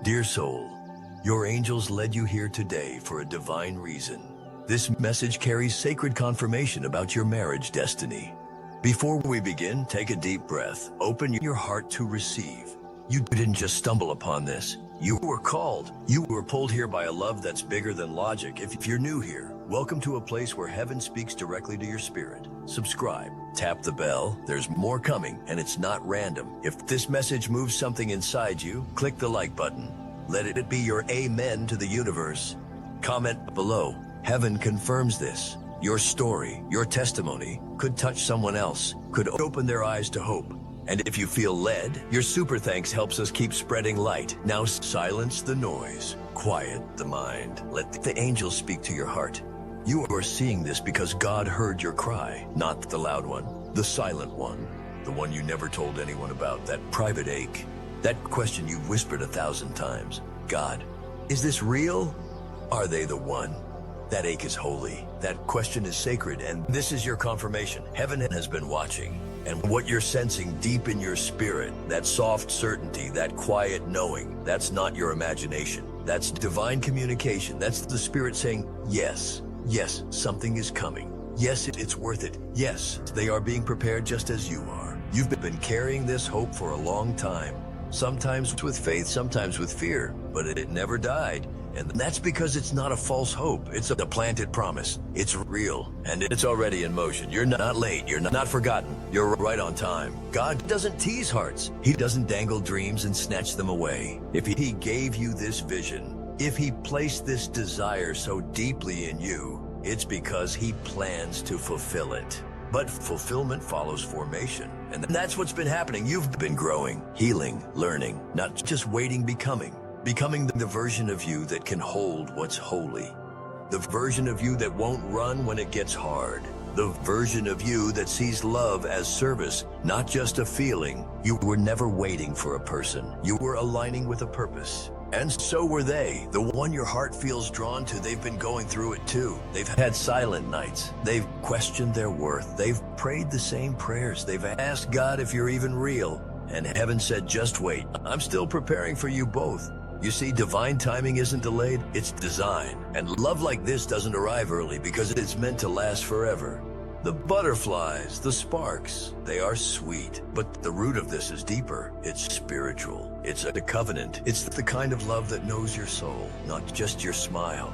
Dear soul, your angels led you here today for a divine reason. This message carries sacred confirmation about your marriage destiny. Before we begin, take a deep breath. Open your heart to receive. You didn't just stumble upon this. You were called. You were pulled here by a love that's bigger than logic. If you're new here, welcome to a place where heaven speaks directly to your spirit. Subscribe, tap the bell. There's more coming, and it's not random. If this message moves something inside you, click the like button. Let it be your amen to the universe. Comment below. Heaven confirms this. Your story, your testimony, could touch someone else, could open their eyes to hope. And if you feel led, your super thanks helps us keep spreading light. Now silence the noise, quiet the mind. Let the angels speak to your heart. You are seeing this because God heard your cry, not the loud one, the silent one, the one you never told anyone about, that private ache, that question you've whispered 1,000 times. God, is this real? Are they the one? That ache is holy. That question is sacred, and this is your confirmation. Heaven has been watching, and what you're sensing deep in your spirit, that soft certainty, that quiet knowing, that's not your imagination. That's divine communication. That's the spirit saying, yes, yes, something is coming. Yes, it's worth it. Yes, they are being prepared just as you are. You've been carrying this hope for a long time, sometimes with faith, sometimes with fear, but it never died. And that's because it's not a false hope. It's a planted promise. It's real, and it's already in motion. You're not late. You're not forgotten. You're right on time. God doesn't tease hearts. He doesn't dangle dreams and snatch them away. If He gave you this vision, if He placed this desire so deeply in you, it's because He plans to fulfill it. But fulfillment follows formation, and that's what's been happening. You've been growing, healing, learning, not just waiting, becoming the version of you that can hold what's holy, the version of you that won't run when it gets hard, the version of you that sees love as service, not just a feeling. You were never waiting for a person. You were aligning with a purpose. And so were they, the one your heart feels drawn to. They've been going through it too. They've had silent nights. They've questioned their worth. They've prayed the same prayers. They've asked God if you're even real. And heaven said, just wait. I'm still preparing for you both. You see, divine timing isn't delayed, it's design. And love like this doesn't arrive early because it's meant to last forever. The butterflies, the sparks, they are sweet. But the root of this is deeper. It's spiritual. It's a covenant. It's the kind of love that knows your soul, not just your smile.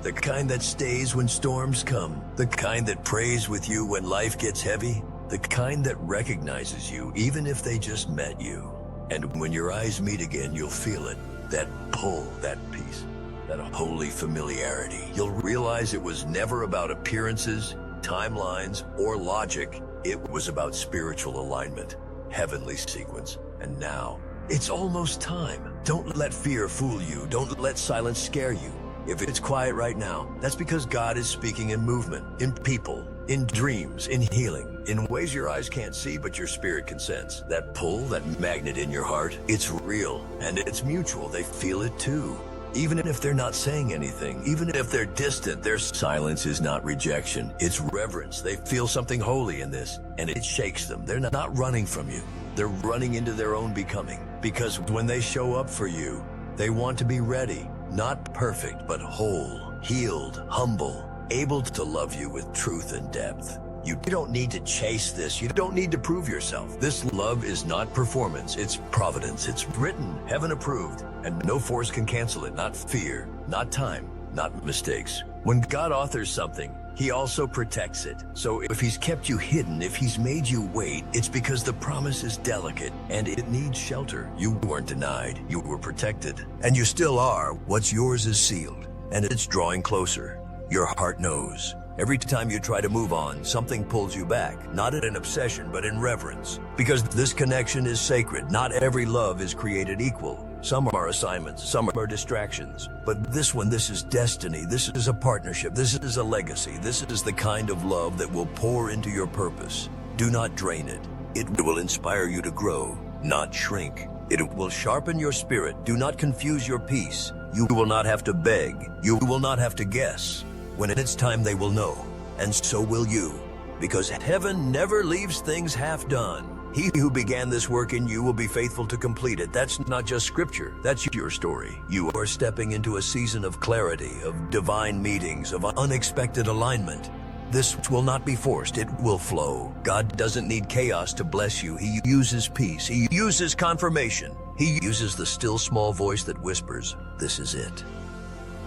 The kind that stays when storms come. The kind that prays with you when life gets heavy. The kind that recognizes you even if they just met you. And when your eyes meet again, you'll feel it. That pull, that peace, that holy familiarity. You'll realize it was never about appearances, timelines, or logic. It was about spiritual alignment, heavenly sequence. And now, it's almost time. Don't let fear fool you. Don't let silence scare you. If it's quiet right now, that's because God is speaking in movement, in people, in dreams, in healing, in ways your eyes can't see but your spirit can sense. That pull, that magnet in your heart, it's real and it's mutual. They feel it too. Even if they're not saying anything, even if they're distant, their silence is not rejection, it's reverence. They feel something holy in this, and it shakes them. They're not running from you. They're running into their own becoming. Because when they show up for you, they want to be ready. Not perfect, but whole, healed, humble, able to love you with truth and depth. You don't need to chase this. You don't need to prove yourself. This love is not performance. It's providence. It's written, heaven approved, and no force can cancel it. Not fear, not time, not mistakes. When God authors something, He also protects it. So if He's kept you hidden, if He's made you wait, it's because the promise is delicate and it needs shelter. You weren't denied. You were protected. And you still are. What's yours is sealed, and it's drawing closer. Your heart knows. Every time you try to move on, something pulls you back, not in an obsession, but in reverence. Because this connection is sacred. Not every love is created equal. Some are assignments, some are distractions. But this one, this is destiny. This is a partnership. This is a legacy. This is the kind of love that will pour into your purpose. Do not drain it. It will inspire you to grow, not shrink. It will sharpen your spirit. Do not confuse your peace. You will not have to beg. You will not have to guess. When it's time, they will know, and so will you, because heaven never leaves things half done. He who began this work in you will be faithful to complete it. That's not just scripture, that's your story. You are stepping into a season of clarity, of divine meetings, of unexpected alignment. This will not be forced, it will flow. God doesn't need chaos to bless you. He uses peace. He uses confirmation. He uses the still small voice that whispers, "This is it."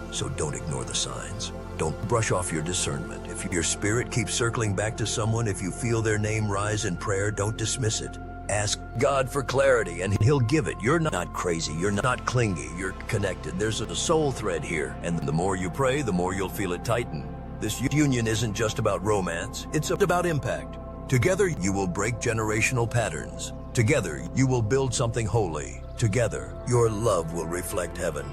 So don't ignore the signs. Don't brush off your discernment. If your spirit keeps circling back to someone, if you feel their name rise in prayer, don't dismiss it. Ask God for clarity and He'll give it. You're not crazy. You're not clingy. You're connected. There's a soul thread here. And the more you pray, the more you'll feel it tighten. This union isn't just about romance. It's about impact. Together, you will break generational patterns. Together, you will build something holy. Together, your love will reflect heaven.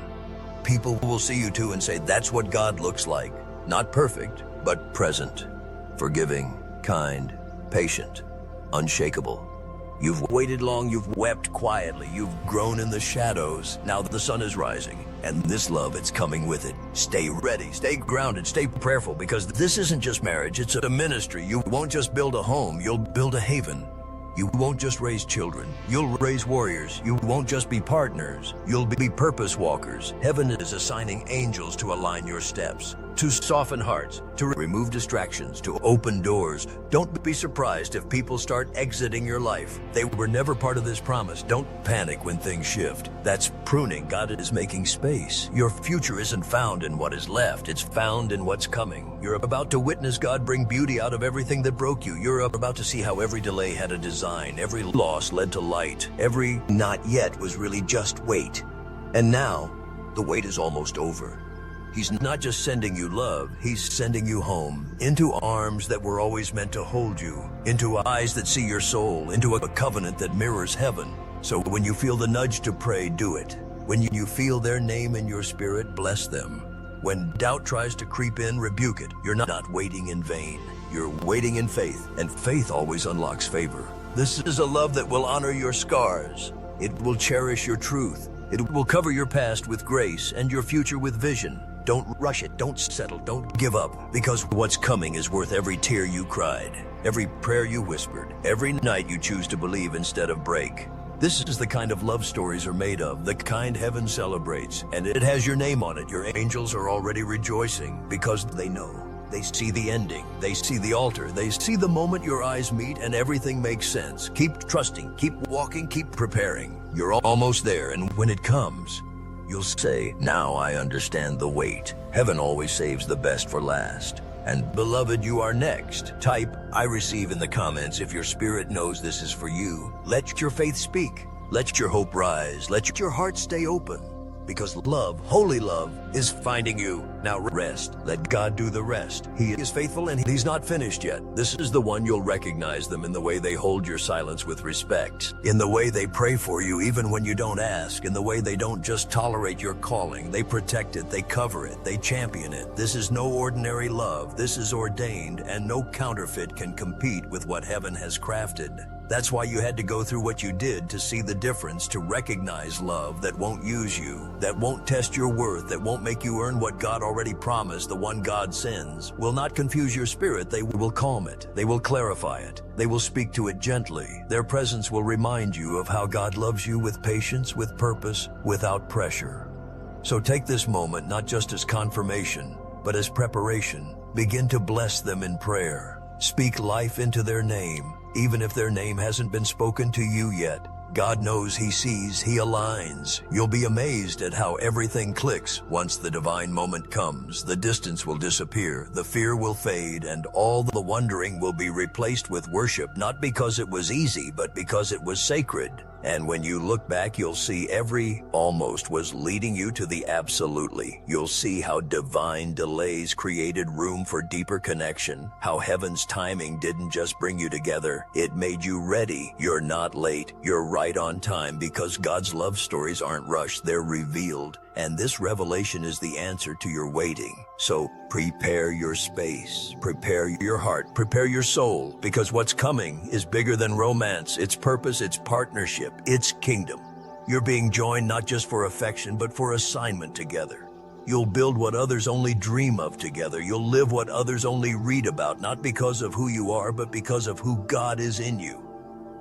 People will see you too and say, that's what God looks like. Not perfect, but present. Forgiving, kind, patient, unshakable. You've waited long, you've wept quietly, you've grown in the shadows. Now the sun is rising, and this love, it's coming with it. Stay ready, stay grounded, stay prayerful, because this isn't just marriage, it's a ministry. You won't just build a home, you'll build a haven. You won't just raise children, you'll raise warriors. You won't just be partners, you'll be purpose walkers. Heaven is assigning angels to align your steps, to soften hearts, to remove distractions, to open doors. Don't be surprised if people start exiting your life. They were never part of this promise. Don't panic when things shift. That's pruning. God is making space. Your future isn't found in what is left. It's found in what's coming. You're about to witness God bring beauty out of everything that broke you. You're about to see how every delay had a design. Every loss led to light. Every not yet was really just wait. And now, the wait is almost over. He's not just sending you love, He's sending you home, into arms that were always meant to hold you, into eyes that see your soul, into a covenant that mirrors heaven. So when you feel the nudge to pray, do it. When you feel their name in your spirit, bless them. When doubt tries to creep in, rebuke it. You're not waiting in vain. You're waiting in faith, and faith always unlocks favor. This is a love that will honor your scars. It will cherish your truth. It will cover your past with grace and your future with vision. Don't rush it, don't settle, don't give up, because what's coming is worth every tear you cried, every prayer you whispered, every night you choose to believe instead of break. This is the kind of love stories are made of, the kind heaven celebrates, and it has your name on it. Your angels are already rejoicing because they know. They see the ending, they see the altar, they see the moment your eyes meet and everything makes sense. Keep trusting, keep walking, keep preparing. You're almost there, and when it comes, you'll say, now I understand the wait. Heaven always saves the best for last. And beloved, you are next. Type, I receive in the comments if your spirit knows this is for you. Let your faith speak. Let your hope rise. Let your heart stay open. Because love, holy love, is finding you. Now rest. Let God do the rest. He is faithful and He's not finished yet. This is the one you'll recognize them in the way they hold your silence with respect, in the way they pray for you even when you don't ask, in the way they don't just tolerate your calling. They protect it, they cover it, they champion it. This is no ordinary love. This is ordained, and no counterfeit can compete with what heaven has crafted. That's why you had to go through what you did to see the difference, to recognize love that won't use you, that won't test your worth, that won't make you earn what God already promised. The one God sends will not confuse your spirit. They will calm it. They will clarify it. They will speak to it gently. Their presence will remind you of how God loves you with patience, with purpose, without pressure. So take this moment not just as confirmation, but as preparation. Begin to bless them in prayer. Speak life into their name. Even if their name hasn't been spoken to you yet, God knows, He sees, He aligns. You'll be amazed at how everything clicks once the divine moment comes. The distance will disappear, the fear will fade, and all the wondering will be replaced with worship, not because it was easy, but because it was sacred. And when you look back, you'll see every almost was leading you to the absolutely. You'll see how divine delays created room for deeper connection, how heaven's timing didn't just bring you together, it made you ready. You're not late, you're right on time, because God's love stories aren't rushed, they're revealed. And this revelation is the answer to your waiting. So prepare your space, prepare your heart, prepare your soul, because what's coming is bigger than romance. It's purpose, it's partnership, it's kingdom. You're being joined not just for affection, but for assignment together. You'll build what others only dream of together. You'll live what others only read about, not because of who you are, but because of who God is in you.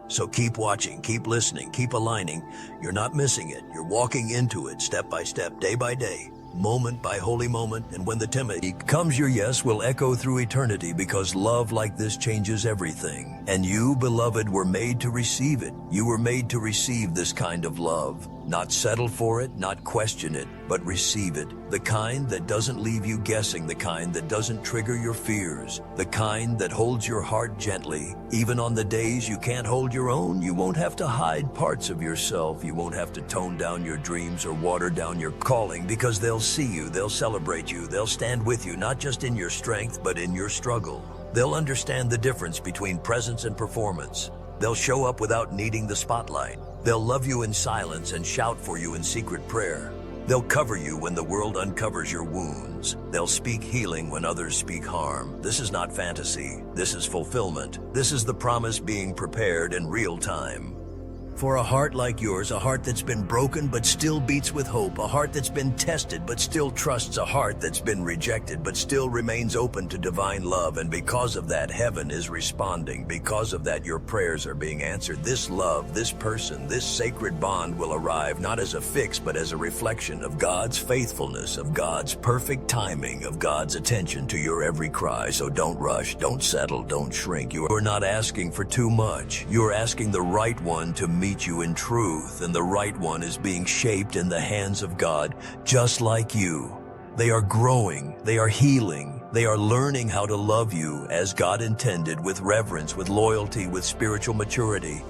So keep watching, keep listening, keep aligning. You're not missing it. You're walking into it step by step, day by day, moment by holy moment. And when the timid comes, your yes will echo through eternity, because love like this changes everything. And you, beloved, were made to receive it. You were made to receive this kind of love. Not settle for it, not question it, but receive it. The kind that doesn't leave you guessing, the kind that doesn't trigger your fears, the kind that holds your heart gently. Even on the days you can't hold your own, you won't have to hide parts of yourself. You won't have to tone down your dreams or water down your calling, because they'll see you, they'll celebrate you, they'll stand with you, not just in your strength, but in your struggle. They'll understand the difference between presence and performance. They'll show up without needing the spotlight. They'll love you in silence and shout for you in secret prayer. They'll cover you when the world uncovers your wounds. They'll speak healing when others speak harm. This is not fantasy. This is fulfillment. This is the promise being prepared in real time. For a heart like yours, a heart that's been broken but still beats with hope, a heart that's been tested but still trusts, a heart that's been rejected but still remains open to divine love. And because of that, heaven is responding. Because of that, your prayers are being answered. This love, this person, this sacred bond will arrive not as a fix, but as a reflection of God's faithfulness, of God's perfect timing, of God's attention to your every cry. So don't rush, don't settle, don't shrink. You are not asking for too much. You are asking the right one to meet you in truth, and the right one is being shaped in the hands of God, just like you. They are growing, they are healing, they are learning how to love you as God intended, with reverence, with loyalty, with spiritual maturity.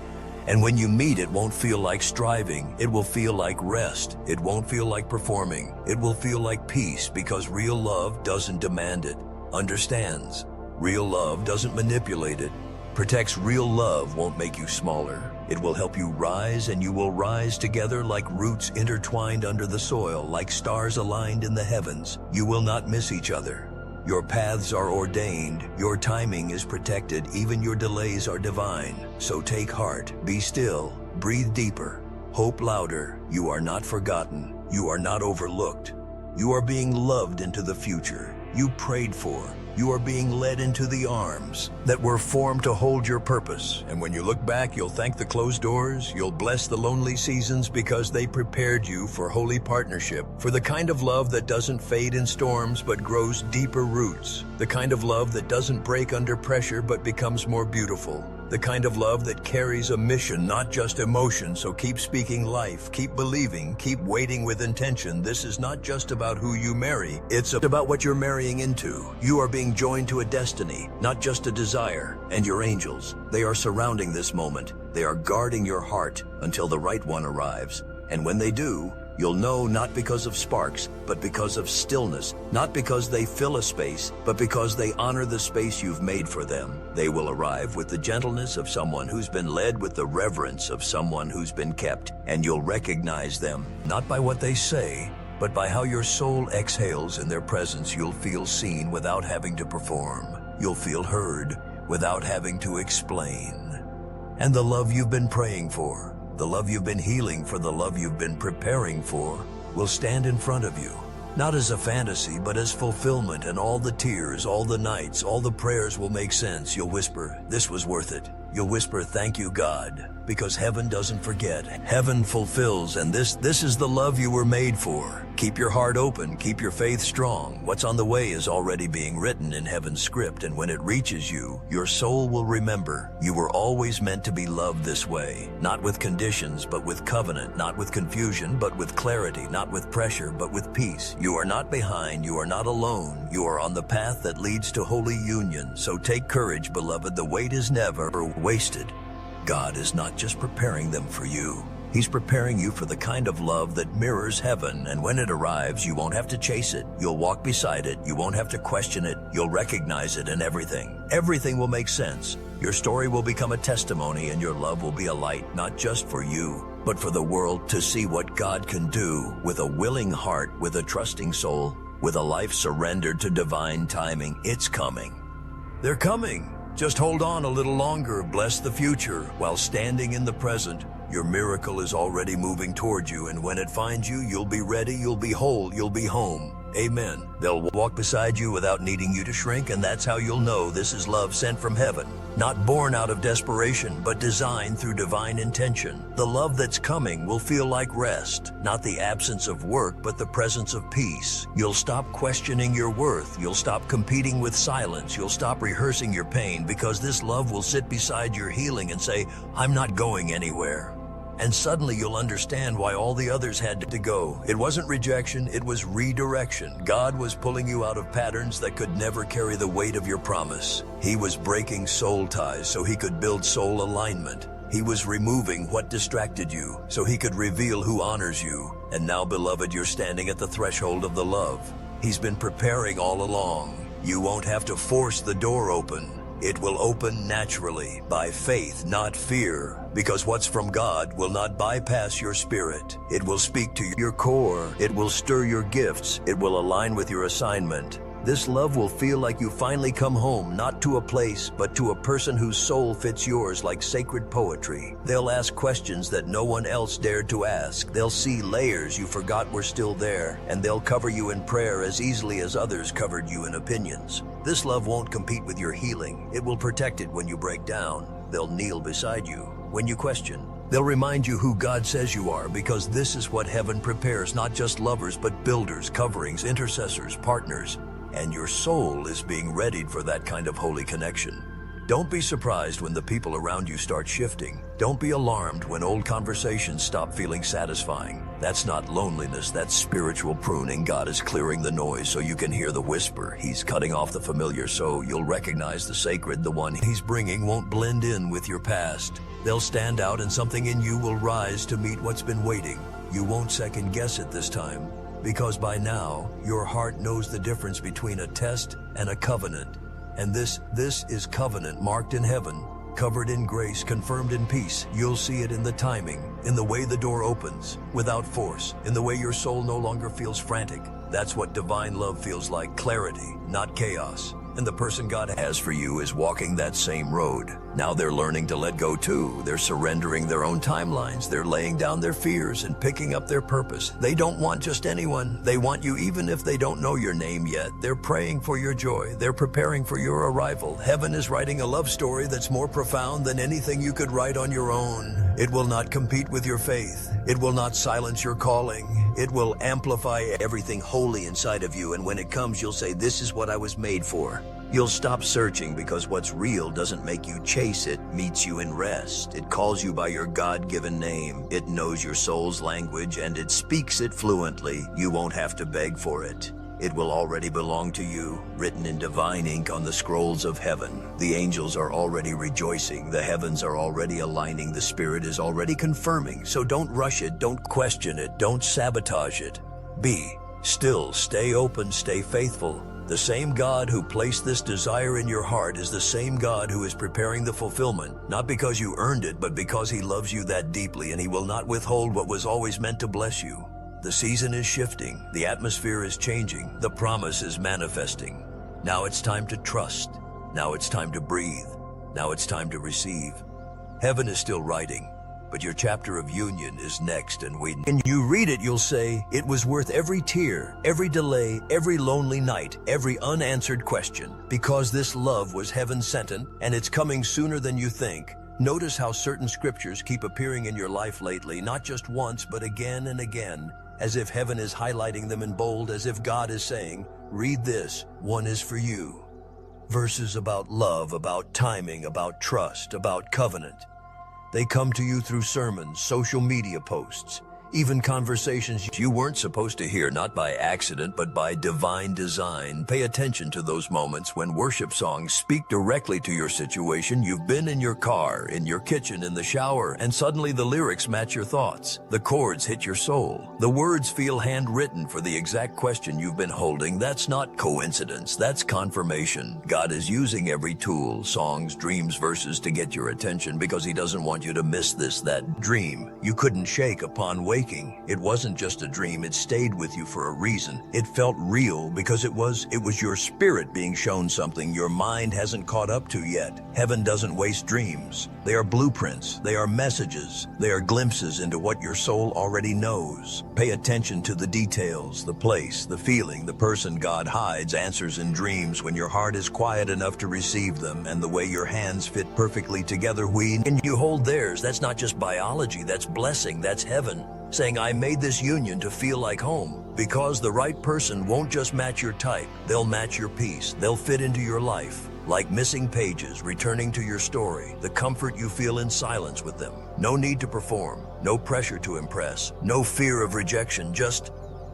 And when you meet, it won't feel like striving. It will feel like rest. It won't feel like performing. It will feel like peace, because real love doesn't demand it, understands. Real love doesn't manipulate it, protects. Real love won't make you smaller. It will help you rise, and you will rise together like roots intertwined under the soil, like stars aligned in the heavens. You will not miss each other. Your paths are ordained. Your timing is protected. Even your delays are divine. So take heart, be still, breathe deeper, hope louder. You are not forgotten. You are not overlooked. You are being loved into the future you prayed for. You are being led into the arms that were formed to hold your purpose. And when you look back, you'll thank the closed doors, you'll bless the lonely seasons, because they prepared you for holy partnership, for the kind of love that doesn't fade in storms but grows deeper roots, the kind of love that doesn't break under pressure but becomes more beautiful, the kind of love that carries a mission, not just emotion. So keep speaking life, keep believing, keep waiting with intention. This is not just about who you marry, it's about what you're marrying into. You are being joined to a destiny, not just a desire. And your angels, they are surrounding this moment. They are guarding your heart until the right one arrives. And when they do, you'll know, not because of sparks, but because of stillness. Not because they fill a space, but because they honor the space you've made for them. They will arrive with the gentleness of someone who's been led, with the reverence of someone who's been kept. And you'll recognize them, not by what they say, but by how your soul exhales in their presence. You'll feel seen without having to perform. You'll feel heard without having to explain. And the love you've been praying for, the love you've been healing for, the love you've been preparing for, will stand in front of you, not as a fantasy, but as fulfillment. And all the tears, all the nights, all the prayers will make sense. You'll whisper, "This was worth it." You'll whisper, "Thank you, God," because heaven doesn't forget. Heaven fulfills, and this is the love you were made for. Keep your heart open, keep your faith strong. What's on the way is already being written in heaven's script, and when it reaches you, your soul will remember. You were always meant to be loved this way, not with conditions, but with covenant, not with confusion, but with clarity, not with pressure, but with peace. You are not behind, you are not alone. You are on the path that leads to holy union. So take courage, beloved. The wait is never wasted. God is not just preparing them for you. He's preparing you for the kind of love that mirrors heaven, and when it arrives, you won't have to chase it. You'll walk beside it. You won't have to question it. You'll recognize it, and everything will make sense. Your story will become a testimony, and your love will be a light, not just for you, but for the world to see what God can do with a willing heart, with a trusting soul, with a life surrendered to divine timing. It's coming. They're coming. Just hold on a little longer. Bless the future while standing in the present. Your miracle is already moving toward you, and when it finds you, you'll be ready, you'll be whole, you'll be home. Amen. They'll walk beside you without needing you to shrink, and that's how you'll know this is love sent from heaven. Not born out of desperation, but designed through divine intention. The love that's coming will feel like rest, not the absence of work, but the presence of peace. You'll stop questioning your worth. You'll stop competing with silence. You'll stop rehearsing your pain, because this love will sit beside your healing and say, I'm not going anywhere. And suddenly you'll understand why all the others had to go. It wasn't rejection, it was redirection. God was pulling you out of patterns that could never carry the weight of your promise. He was breaking soul ties so he could build soul alignment. He was removing what distracted you so he could reveal who honors you. And now, beloved, you're standing at the threshold of the love. He's been preparing all along. You won't have to force the door open. It will open naturally, by faith, not fear, because what's from God will not bypass your spirit. It will speak to your core. It will stir your gifts. It will align with your assignment. This love will feel like you finally come home, not to a place, but to a person whose soul fits yours like sacred poetry. They'll ask questions that no one else dared to ask. They'll see layers you forgot were still there, and they'll cover you in prayer as easily as others covered you in opinions. This love won't compete with your healing. It will protect it when you break down. They'll kneel beside you when you question. They'll remind you who God says you are, because this is what heaven prepares, not just lovers, but builders, coverings, intercessors, partners. And your soul is being readied for that kind of holy connection. Don't be surprised when the people around you start shifting. Don't be alarmed when old conversations stop feeling satisfying. That's not loneliness, that's spiritual pruning. God is clearing the noise so you can hear the whisper. He's cutting off the familiar so you'll recognize the sacred. The one he's bringing won't blend in with your past. They'll stand out, and something in you will rise to meet what's been waiting. You won't second guess it this time, because by now, your heart knows the difference between a test and a covenant. And this is covenant marked in heaven, covered in grace, confirmed in peace. You'll see it in the timing, in the way the door opens, without force, in the way your soul no longer feels frantic. That's what divine love feels like, clarity, not chaos. And the person God has for you is walking that same road. Now they're learning to let go too. They're surrendering their own timelines. They're laying down their fears and picking up their purpose. They don't want just anyone. They want you even if they don't know your name yet. They're praying for your joy. They're preparing for your arrival. Heaven is writing a love story that's more profound than anything you could write on your own. It will not compete with your faith. It will not silence your calling. It will amplify everything holy inside of you. And when it comes, you'll say, this is what I was made for. You'll stop searching, because what's real doesn't make you chase it, meets you in rest. It calls you by your God-given name. It knows your soul's language, and it speaks it fluently. You won't have to beg for it. It will already belong to you, written in divine ink on the scrolls of heaven. The angels are already rejoicing. The heavens are already aligning. The Spirit is already confirming. So don't rush it. Don't question it. Don't sabotage it. Be still. Stay open. Stay faithful. The same God who placed this desire in your heart is the same God who is preparing the fulfillment, not because you earned it, but because he loves you that deeply, and he will not withhold what was always meant to bless you. The season is shifting. The atmosphere is changing. The promise is manifesting. Now it's time to trust. Now it's time to breathe. Now it's time to receive. Heaven is still writing, but your chapter of union is next, and when you read it, you'll say, it was worth every tear, every delay, every lonely night, every unanswered question, because this love was heaven sent, and it's coming sooner than you think. Notice how certain scriptures keep appearing in your life lately, not just once, but again and again, as if heaven is highlighting them in bold, as if God is saying, read this, one is for you. Verses about love, about timing, about trust, about covenant. They come to you through sermons, social media posts, even conversations you weren't supposed to hear, not by accident, but by divine design. Pay attention to those moments when worship songs speak directly to your situation. You've been in your car, in your kitchen, in the shower, and suddenly the lyrics match your thoughts. The chords hit your soul. The words feel handwritten for the exact question you've been holding. That's not coincidence. That's confirmation. God is using every tool, songs, dreams, verses, to get your attention, because he doesn't want you to miss that dream you couldn't shake upon waking waking, it wasn't just a dream, it stayed with you for a reason. It felt real because it was your spirit being shown something your mind hasn't caught up to yet. Heaven doesn't waste dreams. They are blueprints, they are messages, they are glimpses into what your soul already knows. Pay attention to the details, the place, the feeling, the person. God hides answers in dreams when your heart is quiet enough to receive them, and the way your hands fit perfectly together and you hold theirs. That's not just biology, that's blessing, that's heaven saying, I made this union to feel like home. Because the right person won't just match your type, they'll match your peace, they'll fit into your life. Like missing pages, returning to your story, the comfort you feel in silence with them. No need to perform, no pressure to impress, no fear of rejection, just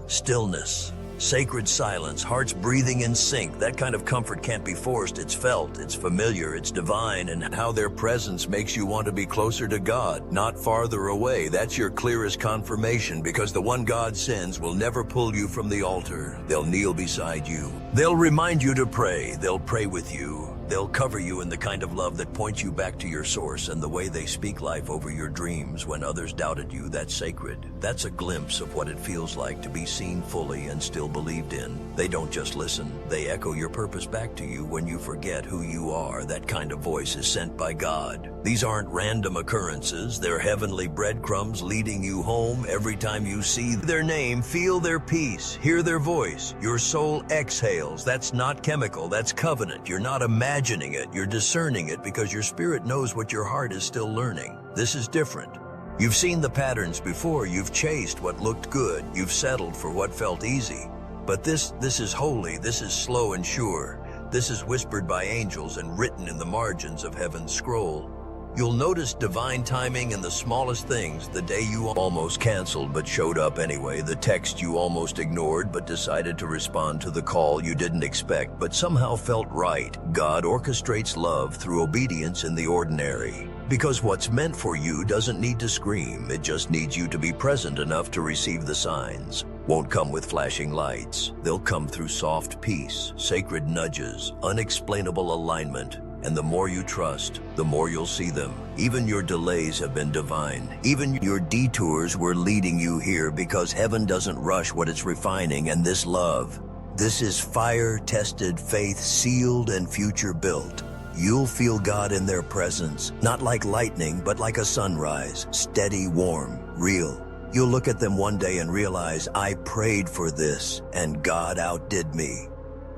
stillness. Sacred silence, hearts breathing in sync. That kind of comfort can't be forced. It's felt, it's familiar, it's divine, and how their presence makes you want to be closer to God, not farther away. That's your clearest confirmation, because the one God sends will never pull you from the altar. They'll kneel beside you. They'll remind you to pray. They'll pray with you. They'll cover you in the kind of love that points you back to your source, and the way they speak life over your dreams when others doubted you, that's sacred. That's a glimpse of what it feels like to be seen fully and still believed in. They don't just listen, they echo your purpose back to you when you forget who you are. That kind of voice is sent by God. These aren't random occurrences, they're heavenly breadcrumbs leading you home. Every time you see their name, feel their peace, hear their voice, your soul exhales. That's not chemical, that's covenant. You're not imagining it, you're discerning it, because your spirit knows what your heart is still learning. This is different. You've seen the patterns before, you've chased what looked good, you've settled for what felt easy. But this is holy, this is slow and sure. This is whispered by angels and written in the margins of heaven's scroll. You'll notice divine timing in the smallest things. The day you almost canceled but showed up anyway. The text you almost ignored but decided to respond to. The call you didn't expect but somehow felt right. God orchestrates love through obedience in the ordinary. Because what's meant for you doesn't need to scream. It just needs you to be present enough to receive the signs. Won't come with flashing lights. They'll come through soft peace, sacred nudges, unexplainable alignment. And the more you trust, the more you'll see them. Even your delays have been divine. Even your detours were leading you here, because heaven doesn't rush what it's refining. And this love, this is fire-tested faith, sealed and future-built. You'll feel God in their presence, not like lightning, but like a sunrise, steady, warm, real. You'll look at them one day and realize, I prayed for this, and God outdid me.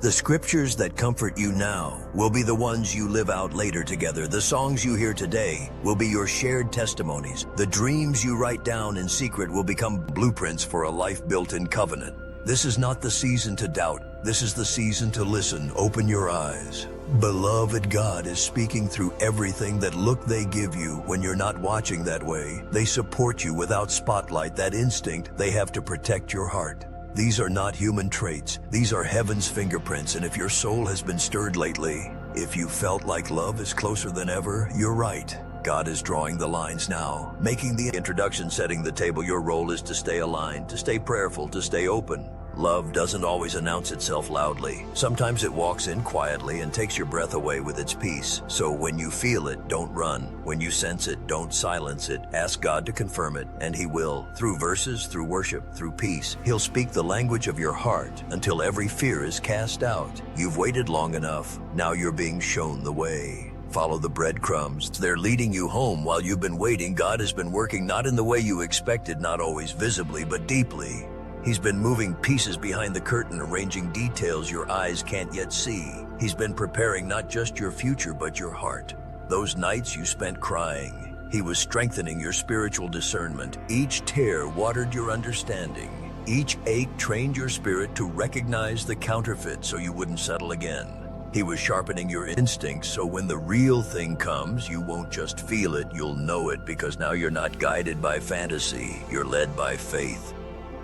The scriptures that comfort you now will be the ones you live out later together. The songs you hear today will be your shared testimonies. The dreams you write down in secret will become blueprints for a life built in covenant. This is not the season to doubt. This is the season to listen. Open your eyes. Beloved, God is speaking through everything that look they give you when you're not watching that way. They support you without spotlight, that instinct they have to protect your heart. These are not human traits. These are heaven's fingerprints. And if your soul has been stirred lately, if you felt like love is closer than ever, you're right. God is drawing the lines now, making the introduction, setting the table. Your role is to stay aligned, to stay prayerful, to stay open. Love doesn't always announce itself loudly. Sometimes it walks in quietly and takes your breath away with its peace. So when you feel it, don't run. When you sense it, don't silence it. Ask God to confirm it, and He will. Through verses, through worship, through peace. He'll speak the language of your heart until every fear is cast out. You've waited long enough. Now you're being shown the way. Follow the breadcrumbs. They're leading you home while you've been waiting. God has been working not in the way you expected, not always visibly, but deeply. He's been moving pieces behind the curtain, arranging details your eyes can't yet see. He's been preparing not just your future, but your heart. Those nights you spent crying, He was strengthening your spiritual discernment. Each tear watered your understanding. Each ache trained your spirit to recognize the counterfeit so you wouldn't settle again. He was sharpening your instincts so when the real thing comes, you won't just feel it, you'll know it, because now you're not guided by fantasy, you're led by faith.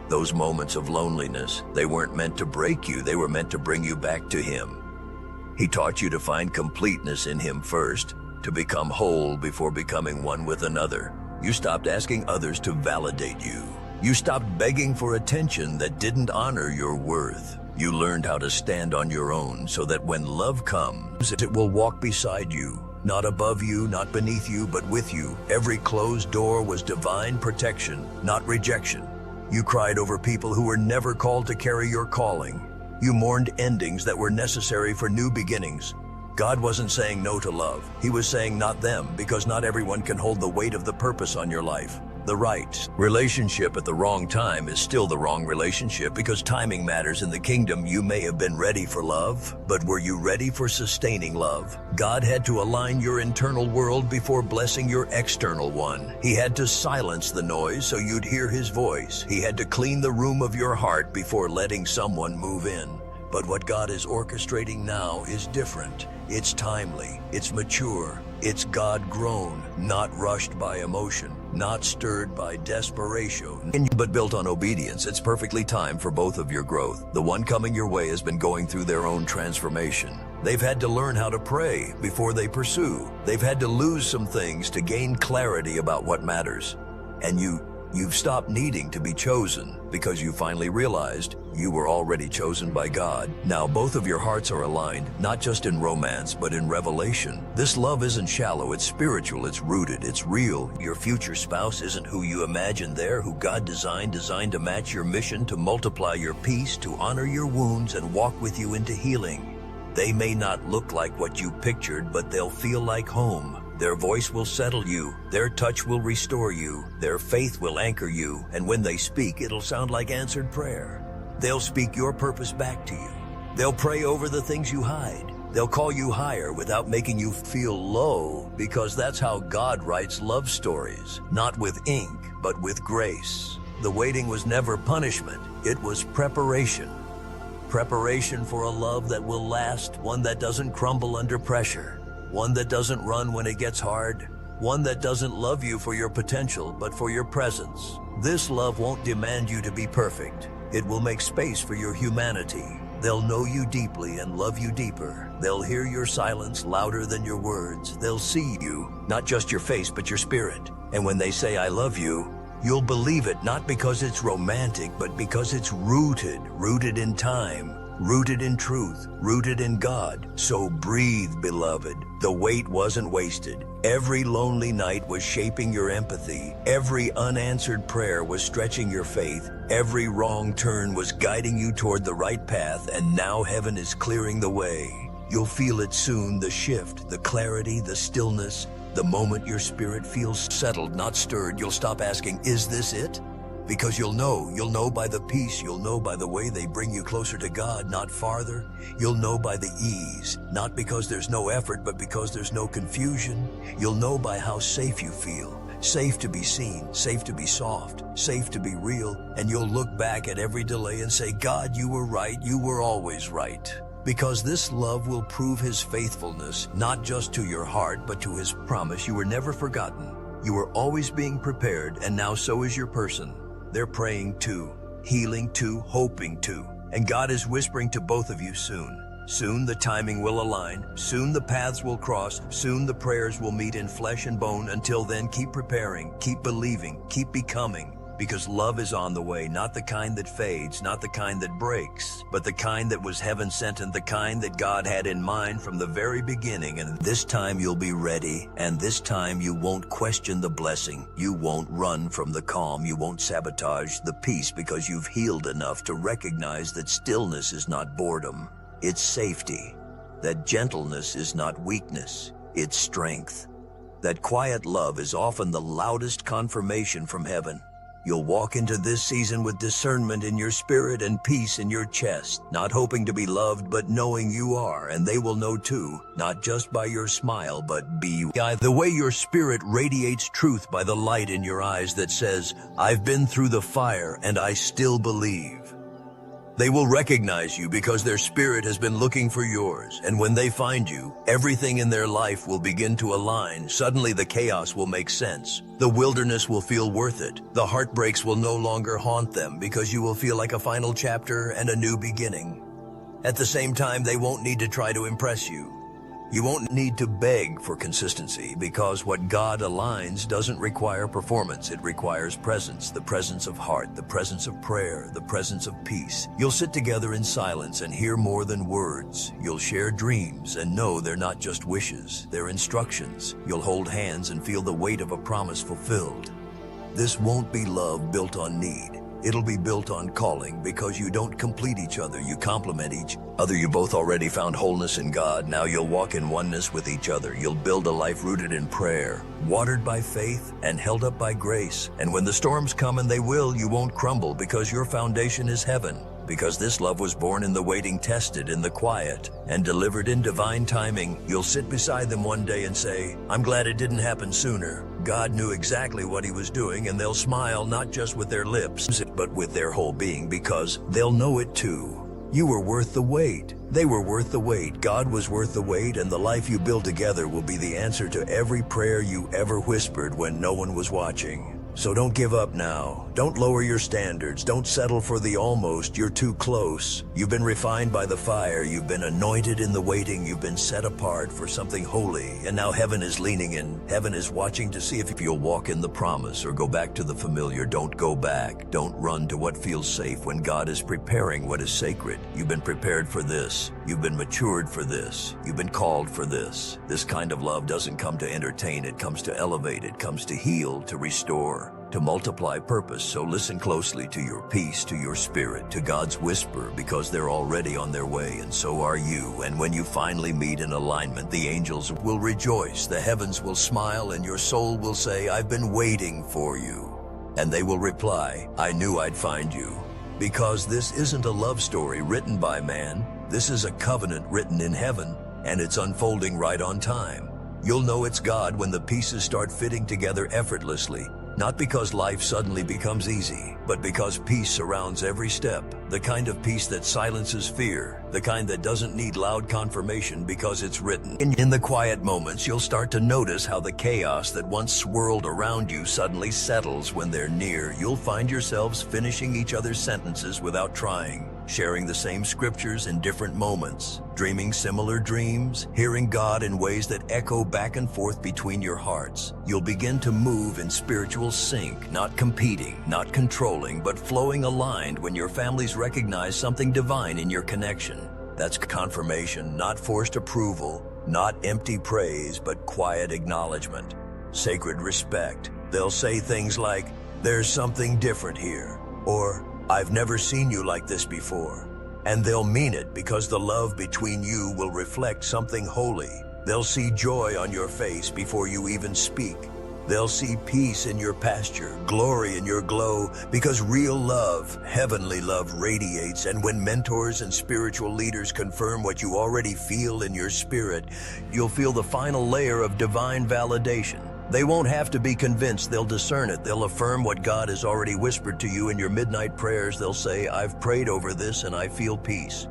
Those moments of loneliness, they weren't meant to break you, they were meant to bring you back to Him. He taught you to find completeness in Him first, to become whole before becoming one with another. You stopped asking others to validate you. You stopped begging for attention that didn't honor your worth. You learned how to stand on your own so that when love comes, it will walk beside you. Not above you, not beneath you, but with you. Every closed door was divine protection, not rejection. You cried over people who were never called to carry your calling. You mourned endings that were necessary for new beginnings. God wasn't saying no to love. He was saying not them, because not everyone can hold the weight of the purpose on your life. The right relationship at the wrong time is still the wrong relationship, because timing matters in the kingdom. You may have been ready for love, but were you ready for sustaining love? God had to align your internal world before blessing your external one. He had to silence the noise so you'd hear his voice. He had to clean the room of your heart before letting someone move in. But what God is orchestrating now is different. It's timely, it's mature, it's God-grown, not rushed by emotion, not stirred by desperation, but built on obedience. It's perfectly timed for both of your growth. The one coming your way has been going through their own transformation. They've had to learn how to pray before they pursue. They've had to lose some things to gain clarity about what matters. And you've stopped needing to be chosen because you finally realized you were already chosen by God. Now both of your hearts are aligned, not just in romance, but in revelation. This love isn't shallow, it's spiritual, it's rooted, it's real. Your future spouse isn't who you imagine. They're who God designed to match your mission, to multiply your peace, to honor your wounds, and walk with you into healing. They may not look like what you pictured, but they'll feel like home. Their voice will settle you, their touch will restore you, their faith will anchor you, and when they speak, it'll sound like answered prayer. They'll speak your purpose back to you. They'll pray over the things you hide. They'll call you higher without making you feel low, because that's how God writes love stories, not with ink, but with grace. The waiting was never punishment, it was preparation. Preparation for a love that will last, one that doesn't crumble under pressure. One that doesn't run when it gets hard. One that doesn't love you for your potential, but for your presence. This love won't demand you to be perfect. It will make space for your humanity. They'll know you deeply and love you deeper. They'll hear your silence louder than your words. They'll see you, not just your face, but your spirit. And when they say, "I love you," you'll believe it, not because it's romantic, but because it's rooted in time. Rooted in truth, rooted in God. So breathe, beloved. The wait wasn't wasted. Every lonely night was shaping your empathy. Every unanswered prayer was stretching your faith. Every wrong turn was guiding you toward the right path, and now heaven is clearing the way. You'll feel it soon, the shift, the clarity, the stillness. The moment your spirit feels settled, not stirred, you'll stop asking, "Is this it?" Because you'll know by the peace, you'll know by the way they bring you closer to God, not farther. You'll know by the ease, not because there's no effort, but because there's no confusion. You'll know by how safe you feel, safe to be seen, safe to be soft, safe to be real. And you'll look back at every delay and say, "God, you were right, you were always right." Because this love will prove his faithfulness, not just to your heart, but to his promise. You were never forgotten. You were always being prepared, and now so is your person. They're praying too, healing too, hoping too. And God is whispering to both of you soon. Soon the timing will align. Soon the paths will cross. Soon the prayers will meet in flesh and bone. Until then, keep preparing, keep believing, keep becoming. Because love is on the way, not the kind that fades, not the kind that breaks, but the kind that was heaven sent and the kind that God had in mind from the very beginning. And this time you'll be ready, and this time you won't question the blessing. You won't run from the calm. You won't sabotage the peace, because you've healed enough to recognize that stillness is not boredom, it's safety. That gentleness is not weakness, it's strength. That quiet love is often the loudest confirmation from heaven. You'll walk into this season with discernment in your spirit and peace in your chest, not hoping to be loved, but knowing you are, and they will know too, not just by your smile, but the way your spirit radiates truth by the light in your eyes that says, "I've been through the fire and I still believe." They will recognize you because their spirit has been looking for yours. And when they find you, everything in their life will begin to align. Suddenly the chaos will make sense. The wilderness will feel worth it. The heartbreaks will no longer haunt them, because you will feel like a final chapter and a new beginning. At the same time, they won't need to try to impress you. You won't need to beg for consistency because what God aligns doesn't require performance. It requires presence, the presence of heart, the presence of prayer, the presence of peace. You'll sit together in silence and hear more than words. You'll share dreams and know they're not just wishes, they're instructions. You'll hold hands and feel the weight of a promise fulfilled. This won't be love built on need. It'll be built on calling because you don't complete each other, you complement each other. You both already found wholeness in God. Now you'll walk in oneness with each other. You'll build a life rooted in prayer, watered by faith and held up by grace. And when the storms come, and they will, you won't crumble because your foundation is heaven. Because this love was born in the waiting, tested in the quiet, and delivered in divine timing. You'll sit beside them one day and say, "I'm glad it didn't happen sooner." God knew exactly what he was doing, and they'll smile not just with their lips, but with their whole being, because they'll know it too. You were worth the wait. They were worth the wait. God was worth the wait, and the life you build together will be the answer to every prayer you ever whispered when no one was watching. So don't give up now. Don't lower your standards. Don't settle for the almost. You're too close. You've been refined by the fire. You've been anointed in the waiting. You've been set apart for something holy. And now heaven is leaning in. Heaven is watching to see if you'll walk in the promise or go back to the familiar. Don't go back. Don't run to what feels safe when God is preparing what is sacred. You've been prepared for this. You've been matured for this. You've been called for this. This kind of love doesn't come to entertain. It comes to elevate. It comes to heal, to restore, to multiply purpose. So listen closely to your peace, to your spirit, to God's whisper, because they're already on their way, and so are you. And when you finally meet in alignment, the angels will rejoice, the heavens will smile, and your soul will say, "I've been waiting for you." And they will reply, "I knew I'd find you." Because this isn't a love story written by man. This is a covenant written in heaven, and it's unfolding right on time. You'll know it's God when the pieces start fitting together effortlessly. Not because life suddenly becomes easy, but because peace surrounds every step. The kind of peace that silences fear, the kind that doesn't need loud confirmation because it's written. In the quiet moments, you'll start to notice how the chaos that once swirled around you suddenly settles when they're near. You'll find yourselves finishing each other's sentences without trying, sharing the same scriptures in different moments, dreaming similar dreams, hearing God in ways that echo back and forth between your hearts. You'll begin to move in spiritual sync, not competing, not controlling, but flowing aligned when your families recognize something divine in your connection. That's confirmation, not forced approval, not empty praise, but quiet acknowledgement, sacred respect. They'll say things like, "There's something different here," or "I've never seen you like this before." And they'll mean it because the love between you will reflect something holy. They'll see joy on your face before you even speak. They'll see peace in your pasture, glory in your glow, because real love, heavenly love, radiates. And when mentors and spiritual leaders confirm what you already feel in your spirit, you'll feel the final layer of divine validation. They won't have to be convinced, they'll discern it. They'll affirm what God has already whispered to you in your midnight prayers. They'll say, "I've prayed over this and I feel peace."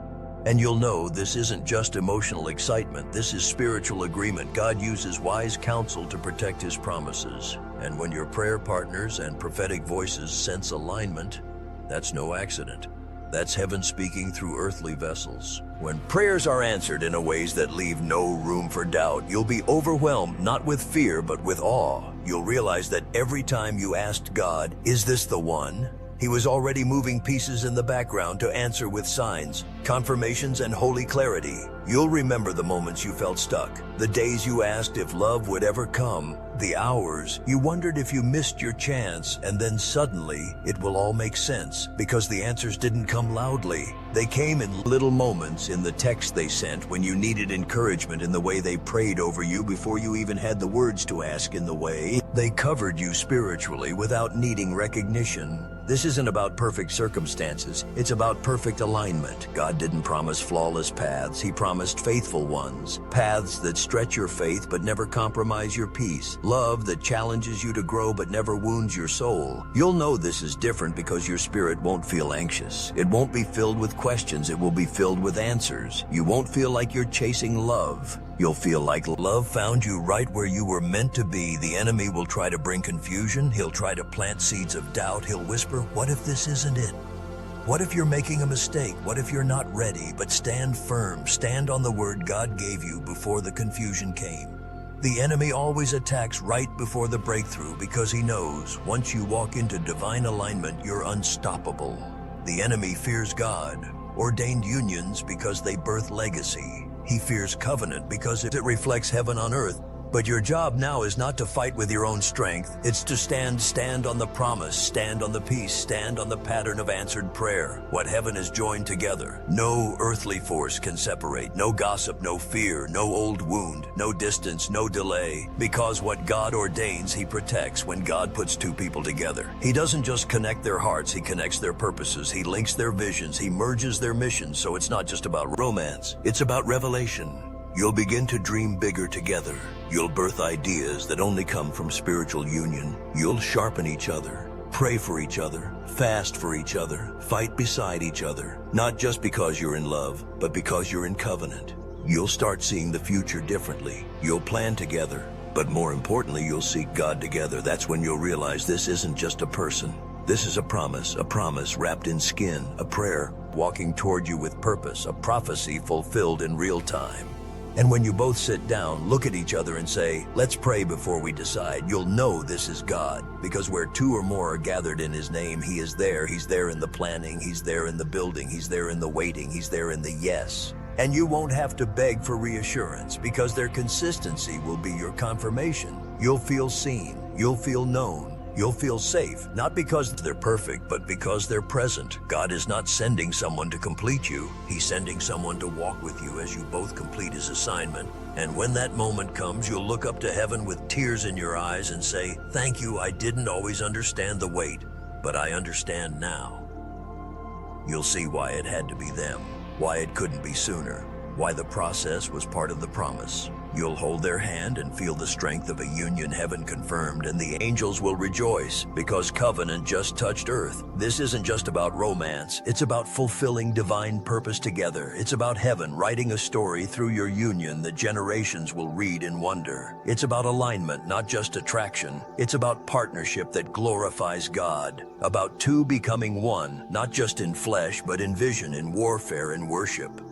And you'll know this isn't just emotional excitement, this is spiritual agreement. God uses wise counsel to protect his promises. And when your prayer partners and prophetic voices sense alignment, that's no accident. That's heaven speaking through earthly vessels. When prayers are answered in a ways that leave no room for doubt, you'll be overwhelmed not with fear but with awe. You'll realize that every time you asked God, "Is this the one?" He was already moving pieces in the background to answer with signs, confirmations, and holy clarity. You'll remember the moments you felt stuck, the days you asked if love would ever come, the hours you wondered if you missed your chance, and then suddenly it will all make sense because the answers didn't come loudly. They came in little moments, in the text they sent when you needed encouragement, in the way they prayed over you before you even had the words to ask, in the way they covered you spiritually without needing recognition. This isn't about perfect circumstances, it's about perfect alignment. God didn't promise flawless paths, he promised faithful ones. Paths that stretch your faith but never compromise your peace. Love that challenges you to grow but never wounds your soul. You'll know this is different because your spirit won't feel anxious. It won't be filled with questions, it will be filled with answers. You won't feel like you're chasing love. You'll feel like love found you right where you were meant to be. The enemy will try to bring confusion. He'll try to plant seeds of doubt. He'll whisper, "What if this isn't it?" What if you're making a mistake? What if you're not ready? But stand firm. Stand on the word God gave you before the confusion came. The enemy always attacks right before the breakthrough because he knows once you walk into divine alignment, you're unstoppable. The enemy fears God, ordained unions because they birth legacy. He fears covenant because it reflects heaven on earth. But your job now is not to fight with your own strength. It's to stand on the promise, stand on the peace, stand on the pattern of answered prayer. What heaven has joined together, no earthly force can separate. No gossip, no fear, no old wound, no distance, no delay. Because what God ordains, he protects when God puts two people together. He doesn't just connect their hearts, he connects their purposes. He links their visions, he merges their missions. So it's not just about romance, it's about revelation. You'll begin to dream bigger together. You'll birth ideas that only come from spiritual union. You'll sharpen each other, pray for each other, fast for each other, fight beside each other. Not just because you're in love, but because you're in covenant. You'll start seeing the future differently. You'll plan together, but more importantly, you'll seek God together. That's when you'll realize this isn't just a person. This is a promise wrapped in skin, a prayer walking toward you with purpose, a prophecy fulfilled in real time. And when you both sit down, look at each other and say, let's pray before we decide, you'll know this is God. Because where two or more are gathered in his name, he is there. He's there in the planning, he's there in the building, he's there in the waiting, he's there in the yes. And you won't have to beg for reassurance because their consistency will be your confirmation. You'll feel seen, you'll feel known. You'll feel safe, not because they're perfect, but because they're present. God is not sending someone to complete you. He's sending someone to walk with you as you both complete his assignment. And when that moment comes, you'll look up to heaven with tears in your eyes and say, thank you, I didn't always understand the wait, but I understand now. You'll see why it had to be them, why it couldn't be sooner, why the process was part of the promise. You'll hold their hand and feel the strength of a union heaven confirmed, and the angels will rejoice because covenant just touched earth. This isn't just about romance. It's about fulfilling divine purpose together. It's about heaven writing a story through your union that generations will read in wonder. It's about alignment, not just attraction. It's about partnership that glorifies God. About two becoming one, not just in flesh, but in vision, in warfare, in worship.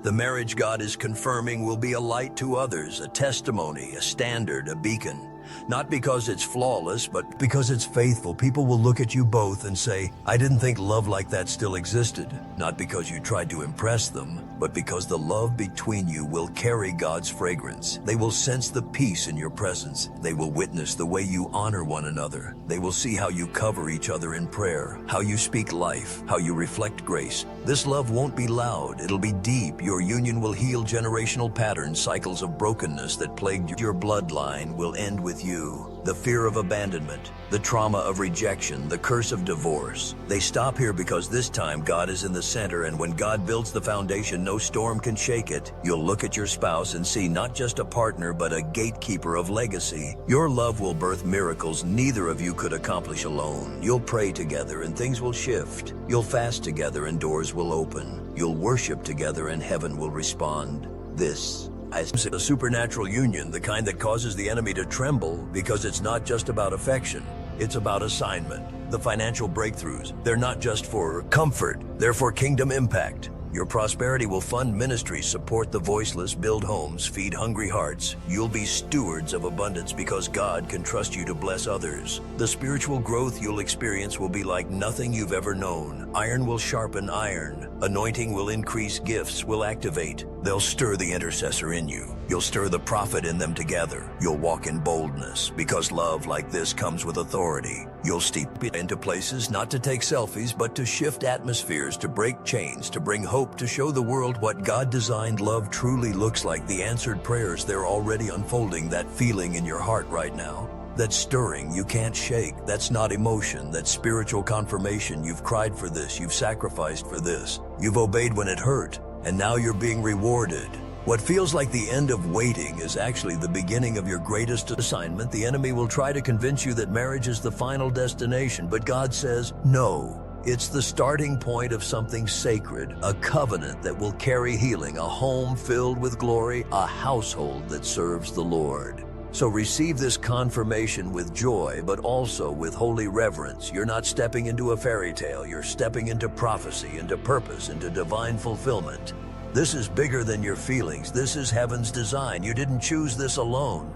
The marriage God is confirming will be a light to others, a testimony, a standard, a beacon. Not because it's flawless, but because it's faithful. People will look at you both and say, I didn't think love like that still existed. Not because you tried to impress them, but because the love between you will carry God's fragrance. They will sense the peace in your presence. They will witness the way you honor one another. They will see how you cover each other in prayer, how you speak life, how you reflect grace. This love won't be loud, it'll be deep. Your union will heal generational patterns. Cycles of brokenness that plagued your bloodline will end with you. The fear of abandonment, the trauma of rejection, the curse of divorce. They stop here because this time God is in the center, and when God builds the foundation, no storm can shake it. You'll look at your spouse and see not just a partner, but a gatekeeper of legacy. Your love will birth miracles neither of you could accomplish alone. You'll pray together and things will shift. You'll fast together and doors will open. You'll worship together and heaven will respond. This is a supernatural union, the kind that causes the enemy to tremble, because it's not just about affection, it's about assignment. The financial breakthroughs, they're not just for comfort, they're for kingdom impact. Your prosperity will fund ministries, support the voiceless, build homes, feed hungry hearts. You'll be stewards of abundance because God can trust you to bless others. The spiritual growth you'll experience will be like nothing you've ever known. Iron will sharpen iron. Anointing will increase, gifts will activate. They'll stir the intercessor in you. You'll stir the prophet in them together. You'll walk in boldness because love like this comes with authority. You'll step into places not to take selfies, but to shift atmospheres, to break chains, to bring hope, to show the world what God-designed love truly looks like. The answered prayers, they're already unfolding. That feeling in your heart right now, that stirring you can't shake. That's not emotion, that's spiritual confirmation. You've cried for this, you've sacrificed for this, you've obeyed when it hurt, and now you're being rewarded. What feels like the end of waiting is actually the beginning of your greatest assignment. The enemy will try to convince you that marriage is the final destination, but God says, no. It's the starting point of something sacred, a covenant that will carry healing, a home filled with glory, a household that serves the Lord. So receive this confirmation with joy, but also with holy reverence. You're not stepping into a fairy tale. You're stepping into prophecy, into purpose, into divine fulfillment. This is bigger than your feelings. This is heaven's design. You didn't choose this alone.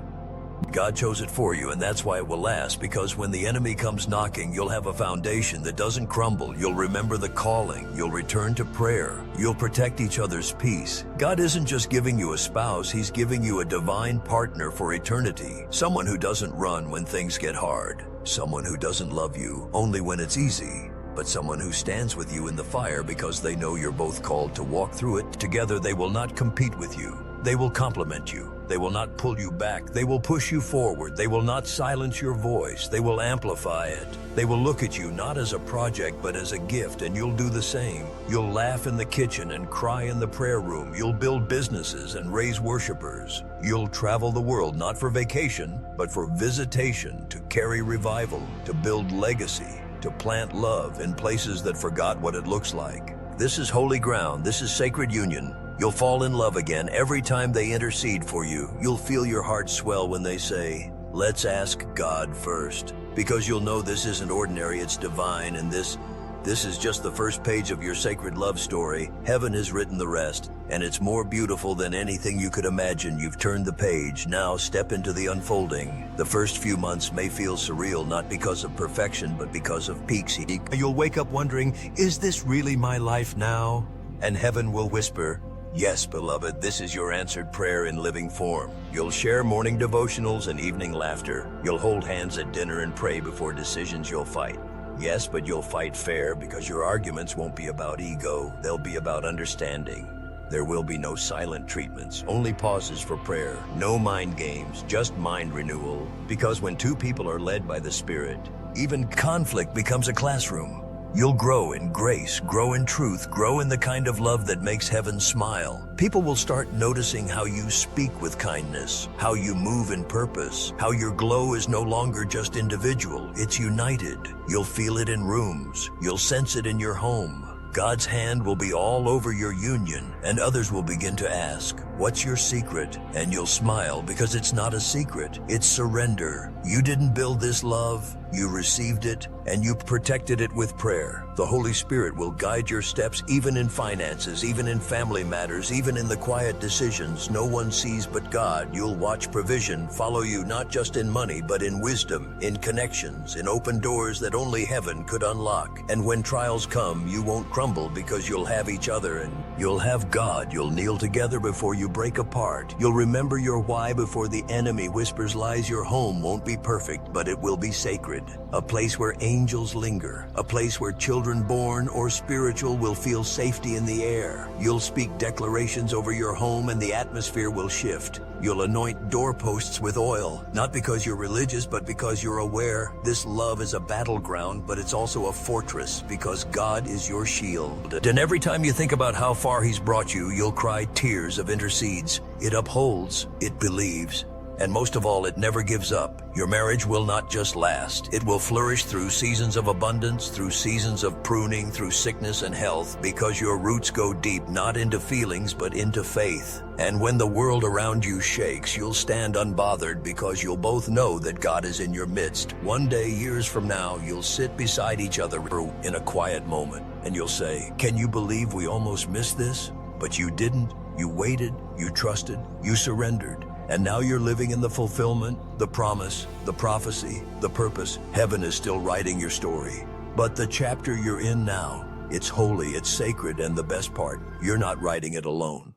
God chose it for you, and that's why it will last, because when the enemy comes knocking, you'll have a foundation that doesn't crumble. You'll remember the calling. You'll return to prayer. You'll protect each other's peace. God isn't just giving you a spouse, He's giving you a divine partner for eternity. Someone who doesn't run when things get hard. Someone who doesn't love you only when it's easy. But someone who stands with you in the fire because they know you're both called to walk through it. Together they will not compete with you. They will complement you. They will not pull you back. They will push you forward. They will not silence your voice. They will amplify it. They will look at you not as a project but as a gift, and you'll do the same. You'll laugh in the kitchen and cry in the prayer room. You'll build businesses and raise worshipers. You'll travel the world not for vacation but for visitation, to carry revival, to build legacy, to plant love in places that forgot what it looks like. This is holy ground. This is sacred union. You'll fall in love again every time they intercede for you. You'll feel your heart swell when they say, "Let's ask God first," because you'll know this isn't ordinary, it's divine, and this is just the first page of your sacred love story. Heaven has written the rest, and it's more beautiful than anything you could imagine. You've turned the page. Now step into the unfolding. The first few months may feel surreal, not because of perfection, but because of peaks. You'll wake up wondering, is this really my life now? And heaven will whisper, "Yes, beloved, this is your answered prayer in living form." You'll share morning devotionals and evening laughter. You'll hold hands at dinner and pray before decisions you'll fight. Yes, but you'll fight fair, because your arguments won't be about ego. They'll be about understanding. There will be no silent treatments, only pauses for prayer. No mind games, just mind renewal. Because when two people are led by the Spirit, even conflict becomes a classroom. You'll grow in grace, grow in truth, grow in the kind of love that makes heaven smile. People will start noticing how you speak with kindness, how you move in purpose, how your glow is no longer just individual, it's united. You'll feel it in rooms. You'll sense it in your home. God's hand will be all over your union, and others will begin to ask, "What's your secret?" And you'll smile, because it's not a secret, it's surrender. You didn't build this love, you received it, and you protected it with prayer. The Holy Spirit will guide your steps, even in finances, even in family matters, even in the quiet decisions no one sees but God. You'll watch provision follow you, not just in money, but in wisdom, in connections, in open doors that only heaven could unlock. And when trials come, you won't crumble, because you'll have each other and you'll have God. You'll kneel together before you break apart. You'll remember your why before the enemy whispers lies. Your home won't be perfect, but it will be sacred. A place where angels linger. A place where children born or spiritual will feel safety in the air. You'll speak declarations over your home, and the atmosphere will shift. You'll anoint doorposts with oil, not because you're religious, but because you're aware this love is a battleground, but it's also a fortress, because God is your shield. And every time you think about how far He's brought you, you'll cry tears of intercedes. It upholds, it believes, and most of all, it never gives up. Your marriage will not just last. It will flourish through seasons of abundance, through seasons of pruning, through sickness and health, because your roots go deep, not into feelings, but into faith. And when the world around you shakes, you'll stand unbothered, because you'll both know that God is in your midst. One day, years from now, you'll sit beside each other in a quiet moment, and you'll say, "Can you believe we almost missed this?" But you didn't. You waited, you trusted, you surrendered. And now you're living in the fulfillment, the promise, the prophecy, the purpose. Heaven is still writing your story. But the chapter you're in now, it's holy, it's sacred, and the best part, you're not writing it alone.